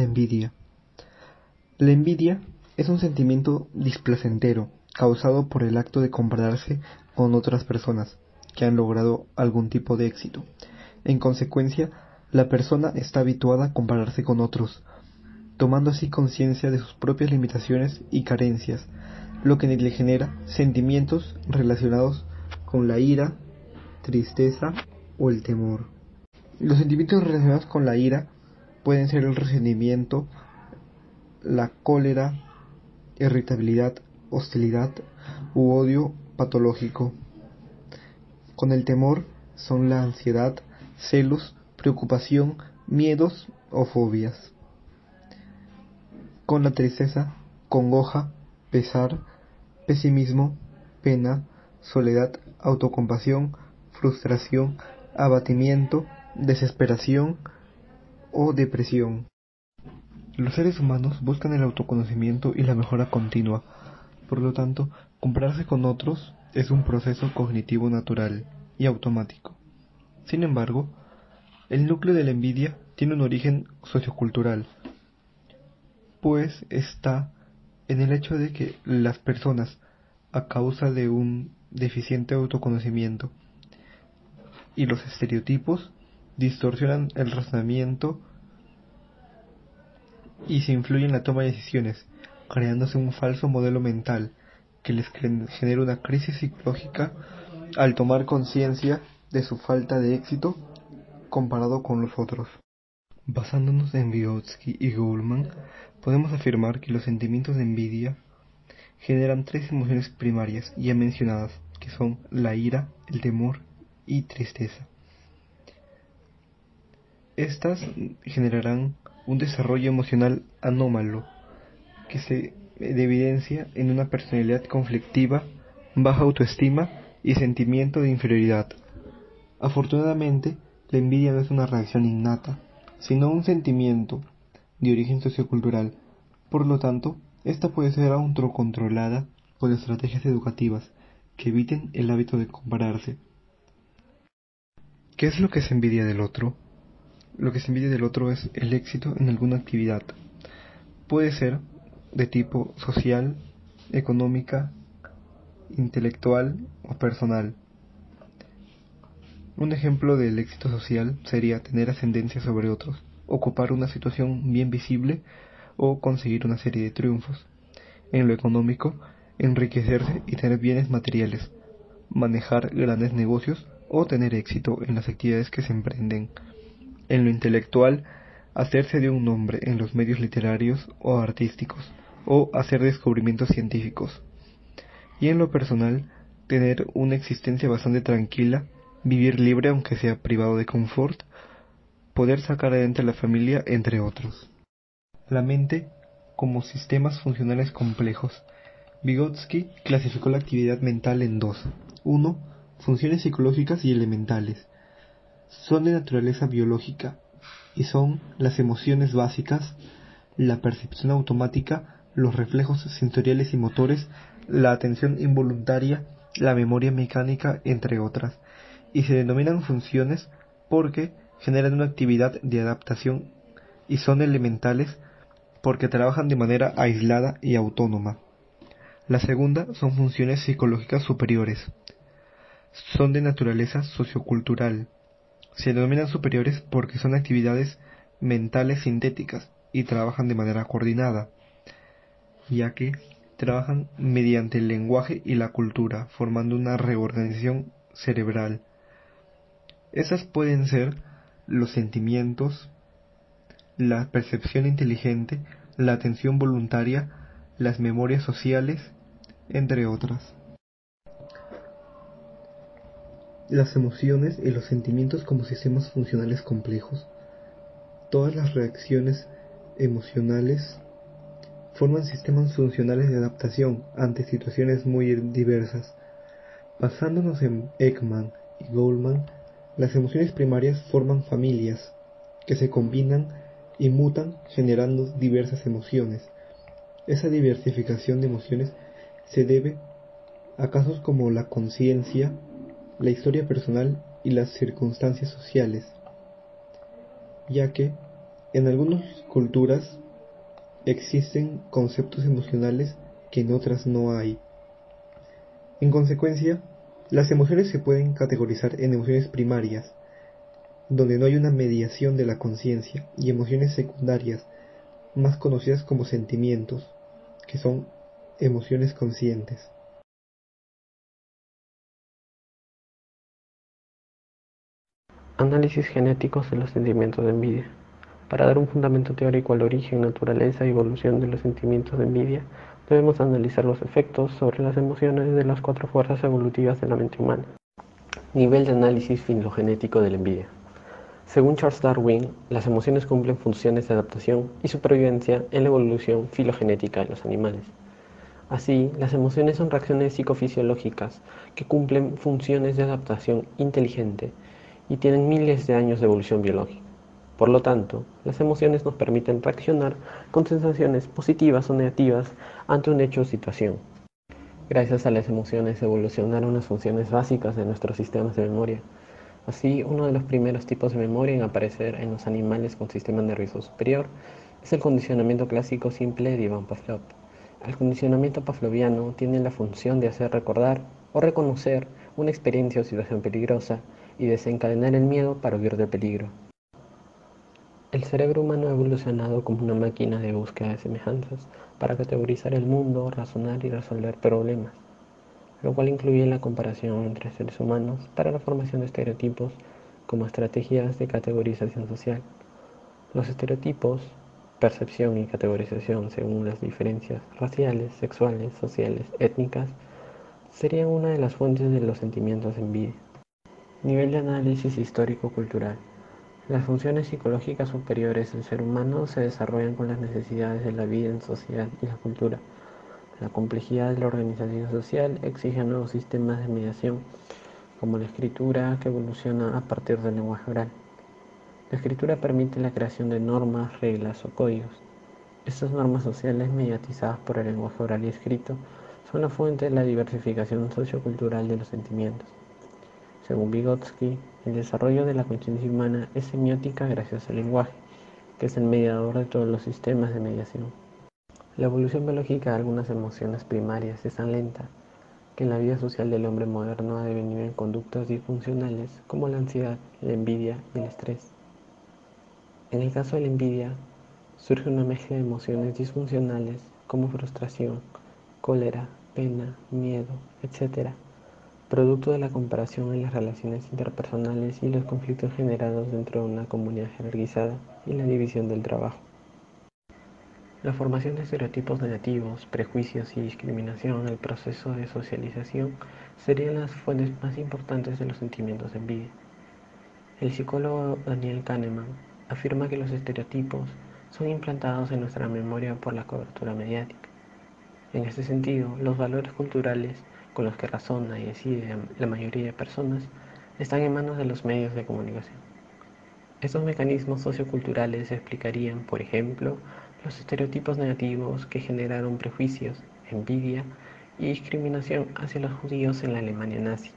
La envidia. La envidia es un sentimiento displacentero causado por el acto de compararse con otras personas que han logrado algún tipo de éxito. En consecuencia, la persona está habituada a compararse con otros, tomando así conciencia de sus propias limitaciones y carencias, lo que le genera sentimientos relacionados con la ira, tristeza o el temor. Los sentimientos relacionados con la ira pueden ser el resentimiento, la cólera, irritabilidad, hostilidad u odio patológico. Con el temor son la ansiedad, celos, preocupación, miedos o fobias. Con la tristeza, congoja, pesar, pesimismo, pena, soledad, autocompasión, frustración, abatimiento, desesperación o depresión. Los seres humanos buscan el autoconocimiento y la mejora continua. Por lo tanto, compararse con otros es un proceso cognitivo natural y automático. Sin embargo, el núcleo de la envidia tiene un origen sociocultural, pues está en el hecho de que las personas, a causa de un deficiente autoconocimiento y los estereotipos, distorsionan el razonamiento y se influye en la toma de decisiones, creándose un falso modelo mental que les genera una crisis psicológica al tomar conciencia de su falta de éxito comparado con los otros. Basándonos en Vygotsky y Goleman, podemos afirmar que los sentimientos de envidia generan tres emociones primarias ya mencionadas, que son la ira, el temor y tristeza. Estas generarán un desarrollo emocional anómalo que se evidencia en una personalidad conflictiva, baja autoestima y sentimiento de inferioridad. Afortunadamente, la envidia no es una reacción innata, sino un sentimiento de origen sociocultural. Por lo tanto, esta puede ser autocontrolada con estrategias educativas que eviten el hábito de compararse. ¿Qué es lo que se envidia del otro? Lo que se envidia del otro es el éxito en alguna actividad. Puede ser de tipo social, económica, intelectual o personal. Un ejemplo del éxito social sería tener ascendencia sobre otros, ocupar una situación bien visible o conseguir una serie de triunfos. En lo económico, enriquecerse y tener bienes materiales, manejar grandes negocios o tener éxito en las actividades que se emprenden. En lo intelectual, hacerse de un nombre en los medios literarios o artísticos, o hacer descubrimientos científicos. Y en lo personal, tener una existencia bastante tranquila, vivir libre aunque sea privado de confort, poder sacar adelante a la familia, entre otros. La mente como sistemas funcionales complejos. Vygotsky clasificó la actividad mental en dos. 1. Funciones psicológicas y elementales. Son de naturaleza biológica y son las emociones básicas, la percepción automática, los reflejos sensoriales y motores, la atención involuntaria, la memoria mecánica, entre otras, y se denominan funciones porque generan una actividad de adaptación y son elementales porque trabajan de manera aislada y autónoma. La segunda son funciones psicológicas superiores. Son de naturaleza sociocultural. Se denominan superiores porque son actividades mentales sintéticas y trabajan de manera coordinada, ya que trabajan mediante el lenguaje y la cultura, formando una reorganización cerebral. Esas pueden ser los sentimientos, la percepción inteligente, la atención voluntaria, las memorias sociales, entre otras. Las emociones y los sentimientos como sistemas funcionales complejos. Todas las reacciones emocionales forman sistemas funcionales de adaptación ante situaciones muy diversas. Basándonos en Ekman y Goleman, las emociones primarias forman familias que se combinan y mutan generando diversas emociones. Esa diversificación de emociones se debe a casos como la conciencia, la historia personal y las circunstancias sociales, ya que En algunas culturas existen conceptos emocionales que en otras no hay. En consecuencia, las emociones se pueden categorizar en emociones primarias, donde no hay una mediación de la conciencia, y emociones secundarias, más conocidas como sentimientos, que son emociones conscientes. Análisis genéticos de los sentimientos de envidia. Para dar un fundamento teórico al origen, naturaleza y evolución de los sentimientos de envidia, debemos analizar los efectos sobre las emociones de las cuatro fuerzas evolutivas de la mente humana. Nivel de análisis filogenético de la envidia. Según Charles Darwin, las emociones cumplen funciones de adaptación y supervivencia en la evolución filogenética de los animales. Así, las emociones son reacciones psicofisiológicas que cumplen funciones de adaptación inteligente y tienen miles de años de evolución biológica. Por lo tanto, las emociones nos permiten reaccionar con sensaciones positivas o negativas ante un hecho o situación. Gracias a las emociones evolucionaron las funciones básicas de nuestros sistemas de memoria. Así, uno de los primeros tipos de memoria en aparecer en los animales con sistema nervioso superior es el condicionamiento clásico simple de Ivan Pavlov. El condicionamiento pavloviano tiene la función de hacer recordar o reconocer una experiencia o situación peligrosa y desencadenar el miedo para huir del peligro. El cerebro humano ha evolucionado como una máquina de búsqueda de semejanzas para categorizar el mundo, razonar y resolver problemas, lo cual incluye la comparación entre seres humanos para la formación de estereotipos como estrategias de categorización social. Los estereotipos, percepción y categorización según las diferencias raciales, sexuales, sociales, étnicas, serían una de las fuentes de los sentimientos de envidia. Nivel de análisis histórico-cultural. Las funciones psicológicas superiores del ser humano se desarrollan con las necesidades de la vida en sociedad y la cultura. La complejidad de la organización social exige nuevos sistemas de mediación, como la escritura, que evoluciona a partir del lenguaje oral. La escritura permite la creación de normas, reglas o códigos. Estas normas sociales, mediatizadas por el lenguaje oral y escrito, son la fuente de la diversificación sociocultural de los sentimientos. Según Vygotsky, el desarrollo de la conciencia humana es semiótica gracias al lenguaje, que es el mediador de todos los sistemas de mediación. La evolución biológica de algunas emociones primarias es tan lenta que en la vida social del hombre moderno ha devenido en conductas disfuncionales como la ansiedad, la envidia y el estrés. En el caso de la envidia, surge una mezcla de emociones disfuncionales como frustración, cólera, pena, miedo, etc., producto de la comparación en las relaciones interpersonales y los conflictos generados dentro de una comunidad jerarquizada y la división del trabajo. La formación de estereotipos negativos, prejuicios y discriminación en el proceso de socialización serían las fuentes más importantes de los sentimientos de envidia. El psicólogo Daniel Kahneman afirma que los estereotipos son implantados en nuestra memoria por la cobertura mediática. En este sentido, los valores culturales con los que razona y decide la mayoría de personas están en manos de los medios de comunicación. Estos mecanismos socioculturales explicarían, por ejemplo, los estereotipos negativos que generaron prejuicios, envidia y discriminación hacia los judíos en la Alemania nazi.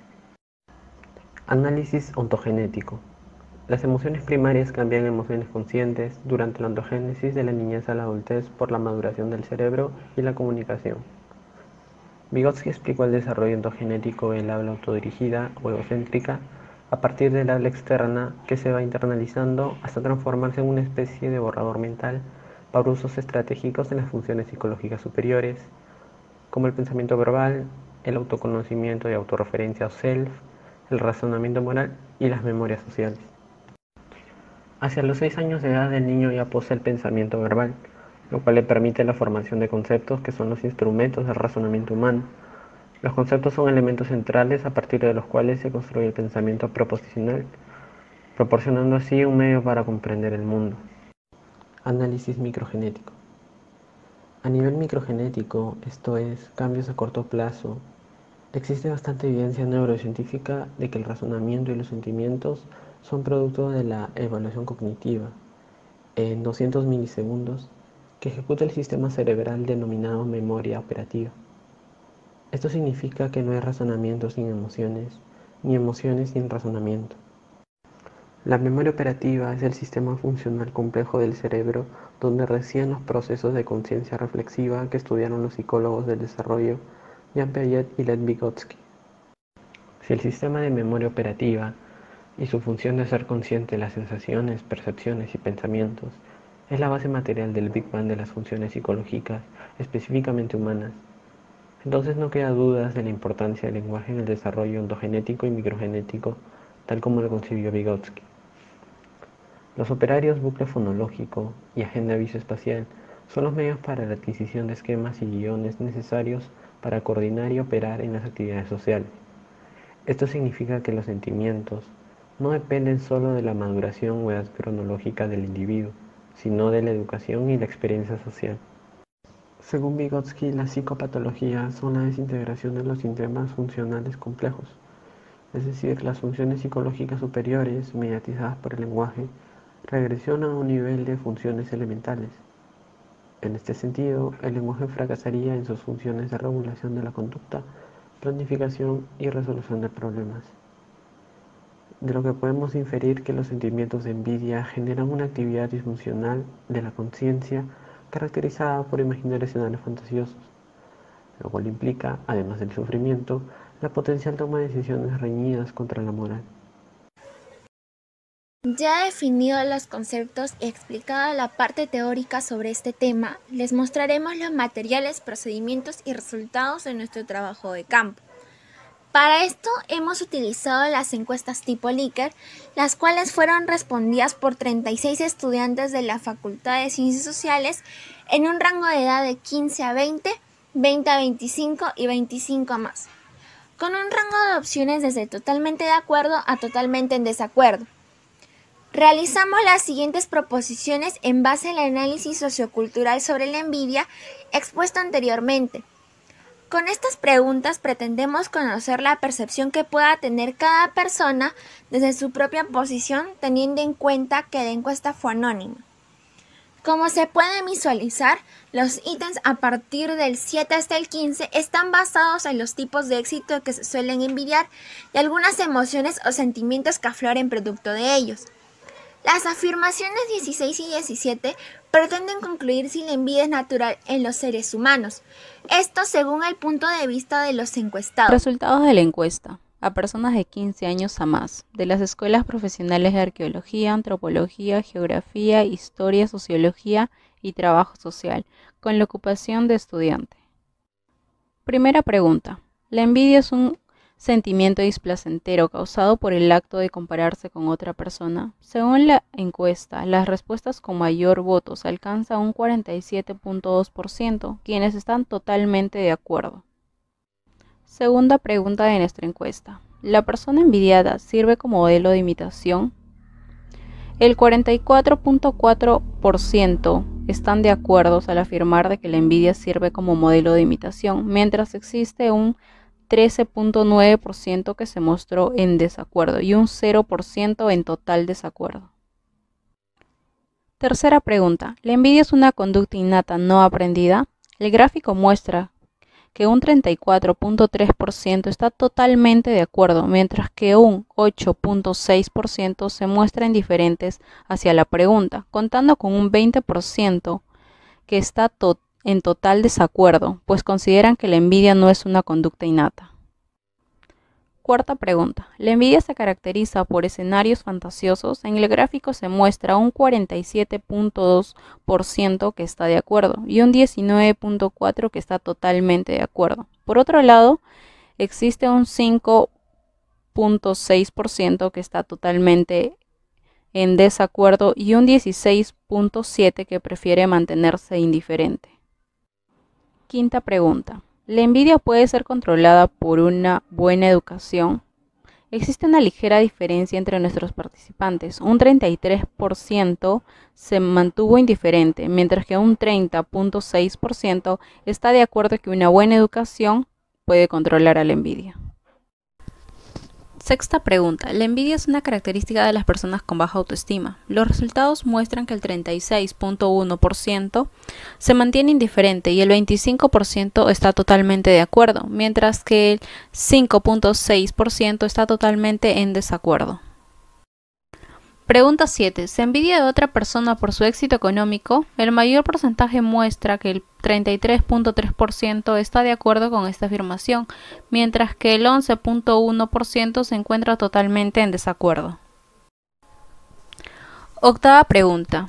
Análisis ontogenético. Las emociones primarias cambian a emociones conscientes durante la ontogénesis de la niñez a la adultez por la maduración del cerebro y la comunicación. Vygotsky explicó el desarrollo ontogenético del habla autodirigida o egocéntrica a partir del habla externa que se va internalizando hasta transformarse en una especie de borrador mental para usos estratégicos en las funciones psicológicas superiores, como el pensamiento verbal, el autoconocimiento y autorreferencia o self, el razonamiento moral y las memorias sociales. Hacia los 6 años de edad el niño ya posee el pensamiento verbal, lo cual le permite la formación de conceptos que son los instrumentos del razonamiento humano. Los conceptos son elementos centrales a partir de los cuales se construye el pensamiento proposicional, proporcionando así un medio para comprender el mundo. Análisis microgenético. A nivel microgenético, esto es, cambios a corto plazo, existe bastante evidencia neurocientífica de que el razonamiento y los sentimientos son producto de la evaluación cognitiva, en 200 milisegundos, que ejecuta el sistema cerebral denominado memoria operativa. Esto significa que no hay razonamiento sin emociones, ni emociones sin razonamiento. La memoria operativa es el sistema funcional complejo del cerebro donde residen los procesos de conciencia reflexiva que estudiaron los psicólogos del desarrollo Jean Piaget y Lev Vygotsky. Si el sistema de memoria operativa y su función de ser consciente de las sensaciones, percepciones y pensamientos es la base material del Big Bang de las funciones psicológicas, específicamente humanas, entonces no queda dudas de la importancia del lenguaje en el desarrollo ontogenético y microgenético, tal como lo concibió Vygotsky. Los operarios bucle fonológico y agenda visoespacial son los medios para la adquisición de esquemas y guiones necesarios para coordinar y operar en las actividades sociales. Esto significa que los sentimientos no dependen solo de la maduración o edad cronológica del individuo, sino de la educación y la experiencia social. Según Vygotsky, la psicopatología son la desintegración de los sistemas funcionales complejos, es decir, las funciones psicológicas superiores, mediatizadas por el lenguaje, regresionan a un nivel de funciones elementales. En este sentido, el lenguaje fracasaría en sus funciones de regulación de la conducta, planificación y resolución de problemas. De lo que podemos inferir que los sentimientos de envidia generan una actividad disfuncional de la conciencia caracterizada por imaginar escenarios fantasiosos, lo cual implica, además del sufrimiento, la potencial toma de decisiones reñidas contra la moral. Ya definido los conceptos y explicada la parte teórica sobre este tema, les mostraremos los materiales, procedimientos y resultados de nuestro trabajo de campo. Para esto hemos utilizado las encuestas tipo Likert, las cuales fueron respondidas por 36 estudiantes de la Facultad de Ciencias Sociales en un rango de edad de 15 a 20, 20 a 25 y 25 a más, con un rango de opciones desde totalmente de acuerdo a totalmente en desacuerdo. Realizamos las siguientes proposiciones en base al análisis sociocultural sobre la envidia expuesto anteriormente. Con estas preguntas pretendemos conocer la percepción que pueda tener cada persona desde su propia posición, teniendo en cuenta que la encuesta fue anónima. Como se puede visualizar, los ítems a partir del 7 hasta el 15 están basados en los tipos de éxito que se suelen envidiar y algunas emociones o sentimientos que afloren producto de ellos. Las afirmaciones 16 y 17 pretenden concluir si la envidia es natural en los seres humanos. Esto según el punto de vista de los encuestados. Resultados de la encuesta a personas de 15 años a más, de las escuelas profesionales de Arqueología, Antropología, Geografía, Historia, Sociología y Trabajo Social, con la ocupación de estudiante. Primera pregunta. ¿La envidia es un sentimiento displacentero causado por el acto de compararse con otra persona? Según la encuesta, las respuestas con mayor votos alcanzan un 47.2%, quienes están totalmente de acuerdo. Segunda pregunta de nuestra encuesta. ¿La persona envidiada sirve como modelo de imitación? El 44.4% están de acuerdo al afirmar de que la envidia sirve como modelo de imitación, mientras existe un 13.9% que se mostró en desacuerdo y un 0% en total desacuerdo. Tercera pregunta. ¿La envidia es una conducta innata no aprendida? El gráfico muestra que un 34.3% está totalmente de acuerdo, mientras que un 8.6% se muestra indiferentes hacia la pregunta, contando con un 20% que está en total desacuerdo, pues consideran que la envidia no es una conducta innata. Cuarta pregunta. ¿La envidia se caracteriza por escenarios fantasiosos? En el gráfico se muestra un 47.2% que está de acuerdo y un 19.4% que está totalmente de acuerdo. Por otro lado, existe un 5.6% que está totalmente en desacuerdo y un 16.7% que prefiere mantenerse indiferente. Quinta pregunta. ¿La envidia puede ser controlada por una buena educación? Existe una ligera diferencia entre nuestros participantes. Un 33% se mantuvo indiferente, mientras que un 30.6% está de acuerdo que una buena educación puede controlar a la envidia. Sexta pregunta. ¿La envidia es una característica de las personas con baja autoestima? Los resultados muestran que el 36.1% se mantiene indiferente y el 25% está totalmente de acuerdo, mientras que el 5.6% está totalmente en desacuerdo. Pregunta 7. ¿Se envidia de otra persona por su éxito económico? El mayor porcentaje muestra que el 33.3% está de acuerdo con esta afirmación, mientras que el 11.1% se encuentra totalmente en desacuerdo. Octava pregunta.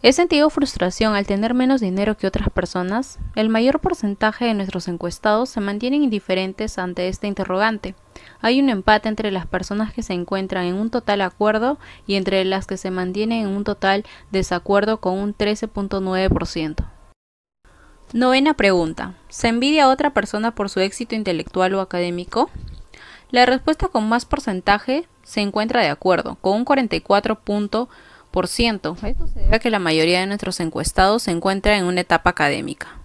¿He sentido frustración al tener menos dinero que otras personas? El mayor porcentaje de nuestros encuestados se mantienen indiferentes ante esta interrogante. Hay un empate entre las personas que se encuentran en un total acuerdo y entre las que se mantienen en un total desacuerdo con un 13.9%. Novena pregunta. ¿Se envidia a otra persona por su éxito intelectual o académico? La respuesta con más porcentaje se encuentra de acuerdo, con un 44%. Esto se debe a que la mayoría de nuestros encuestados se encuentran en una etapa académica.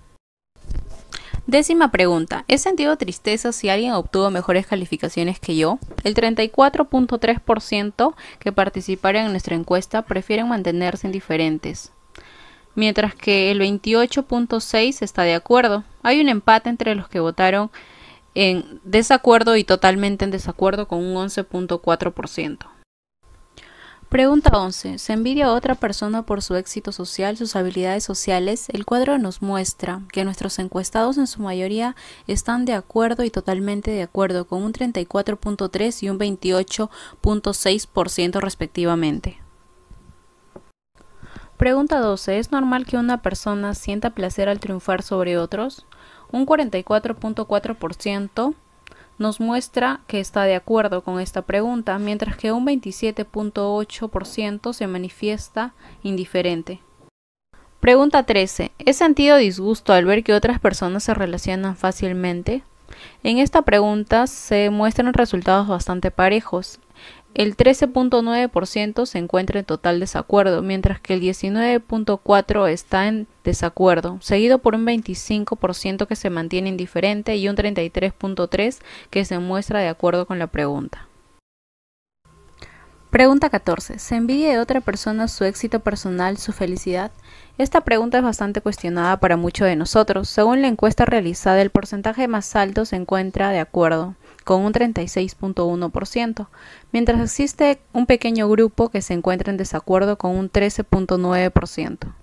Décima pregunta. ¿He sentido tristeza si alguien obtuvo mejores calificaciones que yo? El 34.3% que participaron en nuestra encuesta prefieren mantenerse indiferentes, mientras que el 28.6% está de acuerdo. Hay un empate entre los que votaron en desacuerdo y totalmente en desacuerdo con un 11.4%. Pregunta 11. ¿Se envidia a otra persona por su éxito social, sus habilidades sociales? El cuadro nos muestra que nuestros encuestados en su mayoría están de acuerdo y totalmente de acuerdo, con un 34.3% y un 28.6% respectivamente. Pregunta 12. ¿Es normal que una persona sienta placer al triunfar sobre otros? Un 44.4% nos muestra que está de acuerdo con esta pregunta, mientras que un 27.8% se manifiesta indiferente. Pregunta 13. ¿He sentido disgusto al ver que otras personas se relacionan fácilmente? En esta pregunta se muestran resultados bastante parejos. El 13.9% se encuentra en total desacuerdo, mientras que el 19.4% está en desacuerdo, seguido por un 25% que se mantiene indiferente y un 33.3% que se muestra de acuerdo con la pregunta. Pregunta 14. ¿Se envidia de otra persona su éxito personal, su felicidad? Esta pregunta es bastante cuestionada para muchos de nosotros. Según la encuesta realizada, el porcentaje más alto se encuentra de acuerdo, con un 36.1%, mientras existe un pequeño grupo que se encuentra en desacuerdo con un 13.9%.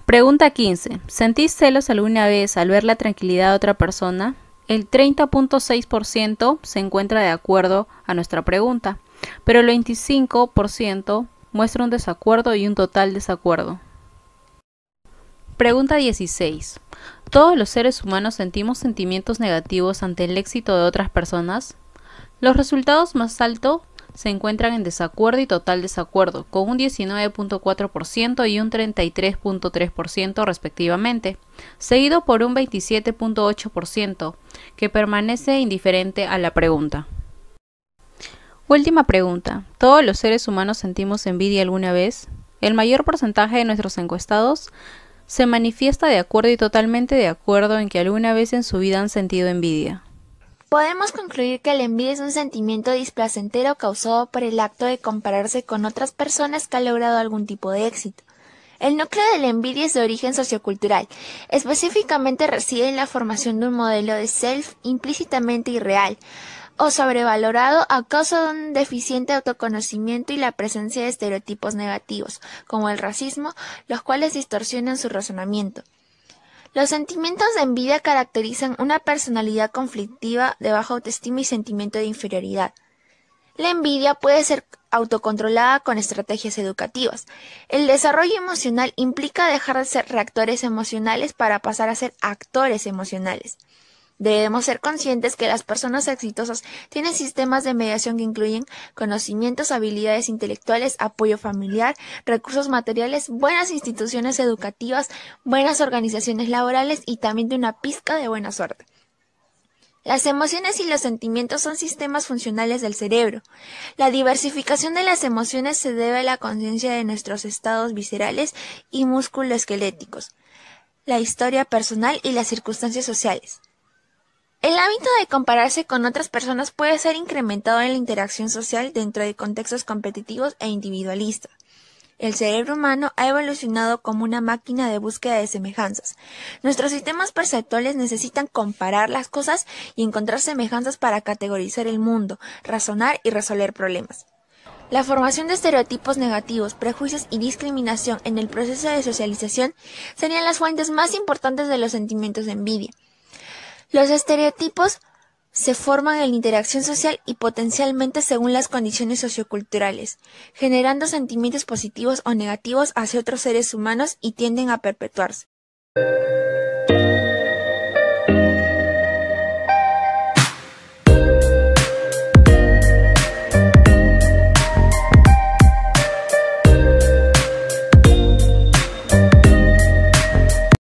Pregunta 15. ¿Sentís celos alguna vez al ver la tranquilidad de otra persona? El 30.6% se encuentra de acuerdo a nuestra pregunta, pero el 25% muestra un desacuerdo y un total desacuerdo. Pregunta 16. ¿Todos los seres humanos sentimos sentimientos negativos ante el éxito de otras personas? Los resultados más altos se encuentran en desacuerdo y total desacuerdo, con un 19.4% y un 33.3% respectivamente, seguido por un 27.8% que permanece indiferente a la pregunta. Última pregunta. ¿Todos los seres humanos sentimos envidia alguna vez? El mayor porcentaje de nuestros encuestados se manifiesta de acuerdo y totalmente de acuerdo en que alguna vez en su vida han sentido envidia. Podemos concluir que la envidia es un sentimiento displacentero causado por el acto de compararse con otras personas que han logrado algún tipo de éxito. El núcleo de la envidia es de origen sociocultural. Específicamente reside en la formación de un modelo de self implícitamente irreal o sobrevalorado a causa de un deficiente autoconocimiento y la presencia de estereotipos negativos, como el racismo, los cuales distorsionan su razonamiento. Los sentimientos de envidia caracterizan una personalidad conflictiva de baja autoestima y sentimiento de inferioridad. La envidia puede ser autocontrolada con estrategias educativas. El desarrollo emocional implica dejar de ser reactores emocionales para pasar a ser actores emocionales. Debemos ser conscientes que las personas exitosas tienen sistemas de mediación que incluyen conocimientos, habilidades intelectuales, apoyo familiar, recursos materiales, buenas instituciones educativas, buenas organizaciones laborales y también de una pizca de buena suerte. Las emociones y los sentimientos son sistemas funcionales del cerebro. La diversificación de las emociones se debe a la conciencia de nuestros estados viscerales y musculoesqueléticos, la historia personal y las circunstancias sociales. El hábito de compararse con otras personas puede ser incrementado en la interacción social dentro de contextos competitivos e individualistas. El cerebro humano ha evolucionado como una máquina de búsqueda de semejanzas. Nuestros sistemas perceptuales necesitan comparar las cosas y encontrar semejanzas para categorizar el mundo, razonar y resolver problemas. La formación de estereotipos negativos, prejuicios y discriminación en el proceso de socialización serían las fuentes más importantes de los sentimientos de envidia. Los estereotipos se forman en la interacción social y potencialmente según las condiciones socioculturales, generando sentimientos positivos o negativos hacia otros seres humanos y tienden a perpetuarse.